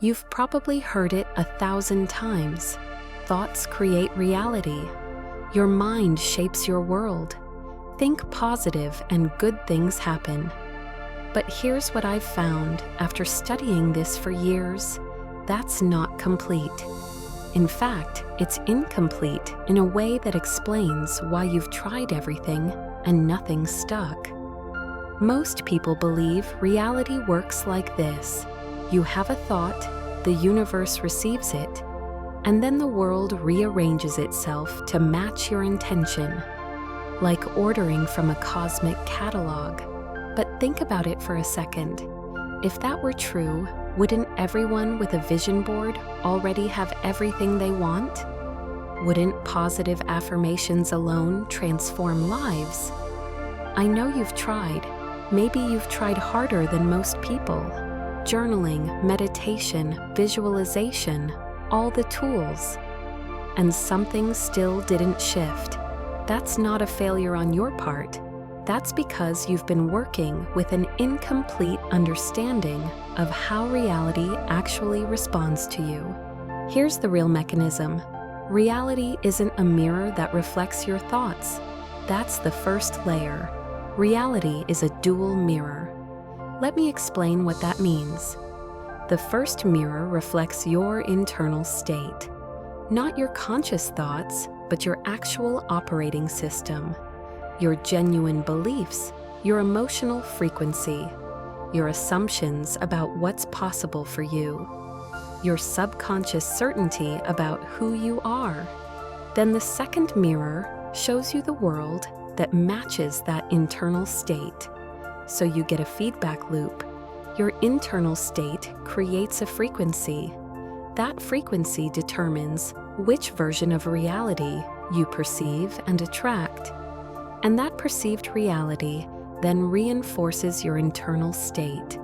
You've probably heard it 1,000 times. Thoughts create reality. Your mind shapes your world. Think positive and good things happen. But here's what I've found after studying this for years. That's not complete. In fact, it's incomplete in a way that explains why you've tried everything and nothing stuck. Most people believe reality works like this. You have a thought, the universe receives it, and then the world rearranges itself to match your intention, like ordering from a cosmic catalog. But think about it for a second. If that were true, wouldn't everyone with a vision board already have everything they want? Wouldn't positive affirmations alone transform lives? I know you've tried. Maybe you've tried harder than most people. Journaling, meditation, visualization, all the tools. And something still didn't shift. That's not a failure on your part. That's because you've been working with an incomplete understanding of how reality actually responds to you. Here's the real mechanism. Reality isn't a mirror that reflects your thoughts. That's the first layer. Reality is a dual mirror. Let me explain what that means. The first mirror reflects your internal state. Not your conscious thoughts, but your actual operating system. Your genuine beliefs, your emotional frequency, your assumptions about what's possible for you, your subconscious certainty about who you are. Then the second mirror shows you the world that matches that internal state. So you get a feedback loop. Your internal state creates a frequency. That frequency determines which version of reality you perceive and attract. And that perceived reality then reinforces your internal state.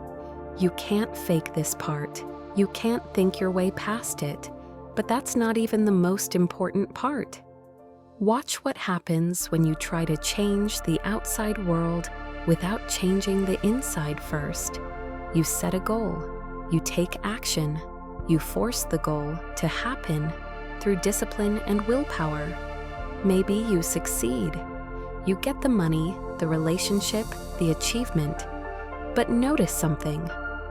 You can't fake this part. You can't think your way past it. But that's not even the most important part. Watch what happens when you try to change the outside world without changing the inside first. You set a goal. You take action. You force the goal to happen through discipline and willpower. Maybe you succeed. You get the money, the relationship, the achievement. But notice something.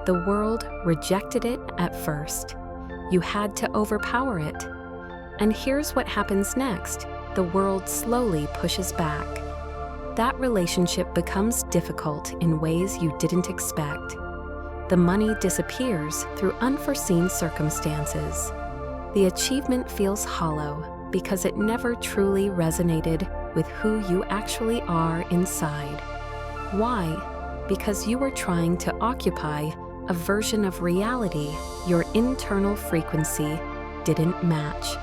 The world rejected it at first. You had to overpower it. And here's what happens next. The world slowly pushes back. That relationship becomes difficult in ways you didn't expect. The money disappears through unforeseen circumstances. The achievement feels hollow because it never truly resonated with who you actually are inside. Why? Because you were trying to occupy a version of reality your internal frequency didn't match.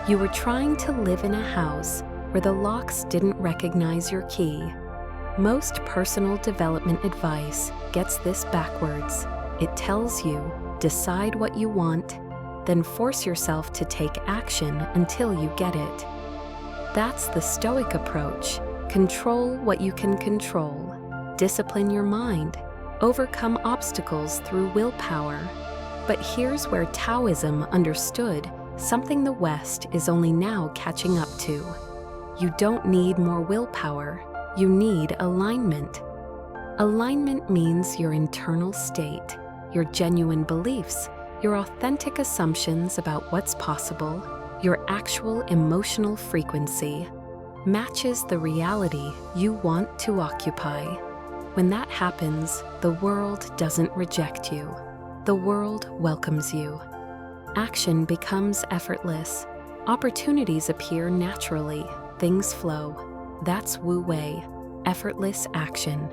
You were trying to live in a house where the locks didn't recognize your key. Most personal development advice gets this backwards. It tells you, decide what you want, then force yourself to take action until you get it. That's the Stoic approach. Control what you can control. Discipline your mind. Overcome obstacles through willpower. But here's where Taoism understood something the West is only now catching up to. You don't need more willpower. You need alignment. Alignment means your internal state, your genuine beliefs, your authentic assumptions about what's possible, your actual emotional frequency, matches the reality you want to occupy. When that happens, the world doesn't reject you. The world welcomes you. Action becomes effortless. Opportunities appear naturally. Things flow. That's Wu Wei, effortless action.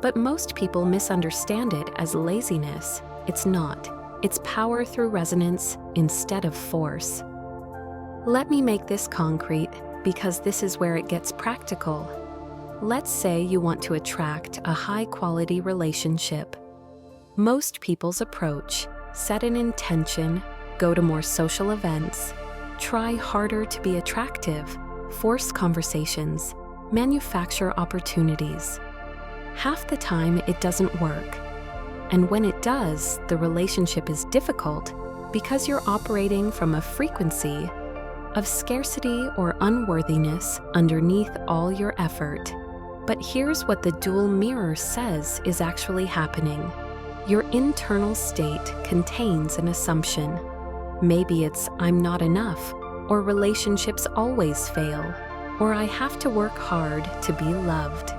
But most people misunderstand it as laziness. It's not. It's power through resonance instead of force. Let me make this concrete because this is where it gets practical. Let's say you want to attract a high-quality relationship. Most people's approach: set an intention, go to more social events, try harder to be attractive, force conversations, manufacture opportunities. Half the time, it doesn't work. And when it does, the relationship is difficult because you're operating from a frequency of scarcity or unworthiness underneath all your effort. But here's what the dual mirror says is actually happening. Your internal state contains an assumption. Maybe it's "I'm not enough," or "relationships always fail," or "I have to work hard to be loved."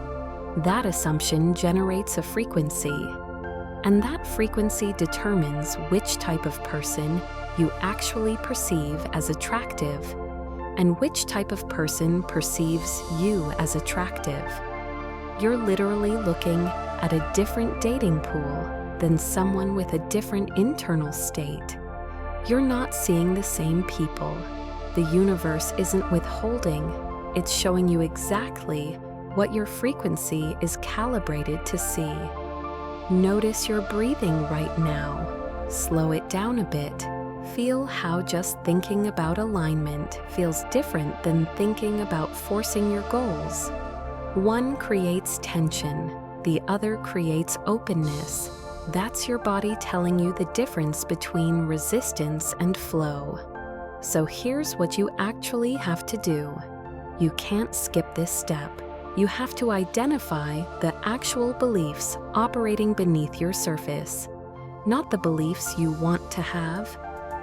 That assumption generates a frequency, and that frequency determines which type of person you actually perceive as attractive and which type of person perceives you as attractive. You're literally looking at a different dating pool than someone with a different internal state. You're not seeing the same people. The universe isn't withholding, it's showing you exactly what your frequency is calibrated to see. Notice your breathing right now. Slow it down a bit. Feel how just thinking about alignment feels different than thinking about forcing your goals. One creates tension, the other creates openness. That's your body telling you the difference between resistance and flow. So here's what you actually have to do. You can't skip this step. You have to identify the actual beliefs operating beneath your surface. Not the beliefs you want to have,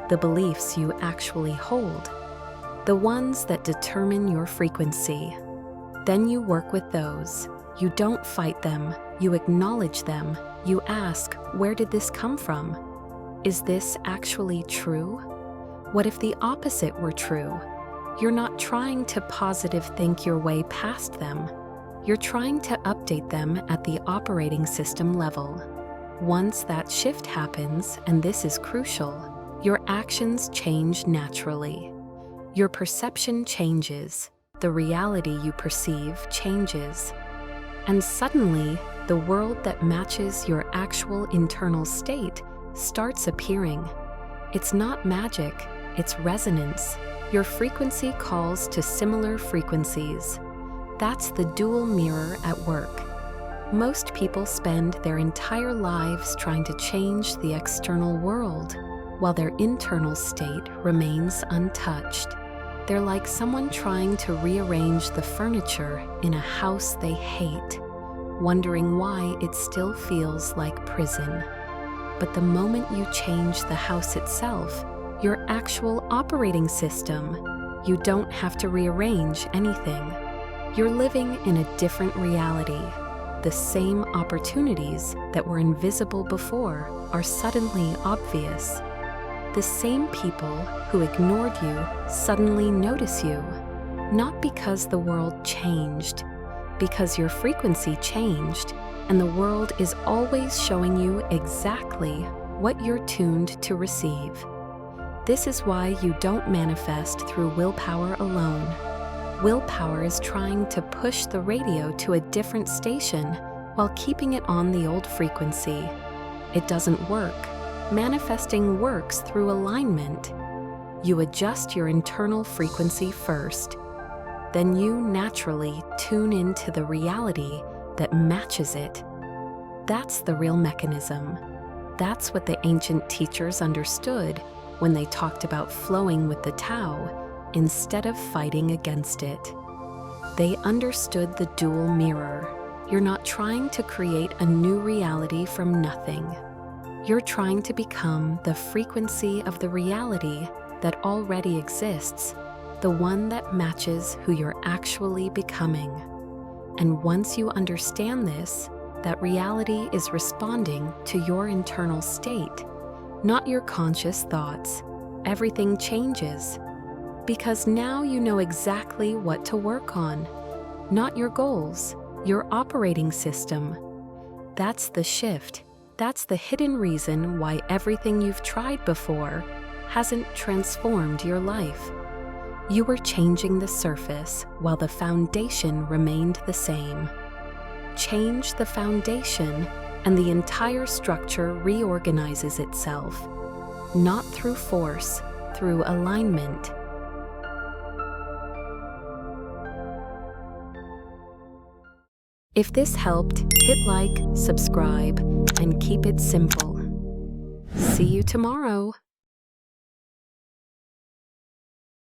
the beliefs you actually hold. The ones that determine your frequency. Then you work with those. You don't fight them, you acknowledge them. You ask, where did this come from? Is this actually true? What if the opposite were true? You're not trying to positive think your way past them. You're trying to update them at the operating system level. Once that shift happens, and this is crucial, your actions change naturally. Your perception changes. The reality you perceive changes. And suddenly, the world that matches your actual internal state starts appearing. It's not magic, it's resonance. Your frequency calls to similar frequencies. That's the dual mirror at work. Most people spend their entire lives trying to change the external world, while their internal state remains untouched. They're like someone trying to rearrange the furniture in a house they hate, wondering why it still feels like prison. But the moment you change the house itself, your actual operating system, you don't have to rearrange anything. You're living in a different reality. The same opportunities that were invisible before are suddenly obvious. The same people who ignored you suddenly notice you, not because the world changed, because your frequency changed, and the world is always showing you exactly what you're tuned to receive. This is why you don't manifest through willpower alone. Willpower is trying to push the radio to a different station while keeping it on the old frequency. It doesn't work. Manifesting works through alignment. You adjust your internal frequency first. Then you naturally tune into the reality that matches it. That's the real mechanism. That's what the ancient teachers understood when they talked about flowing with the Tao instead of fighting against it. They understood the dual mirror. You're not trying to create a new reality from nothing. You're trying to become the frequency of the reality that already exists, the one that matches who you're actually becoming. And once you understand this, that reality is responding to your internal state, not your conscious thoughts. Everything changes. Because now you know exactly what to work on, not your goals, your operating system. That's the shift. That's the hidden reason why everything you've tried before hasn't transformed your life. You were changing the surface while the foundation remained the same. Change the foundation, and the entire structure reorganizes itself. Not through force, through alignment. If this helped, hit like, subscribe, and keep it simple. See you tomorrow.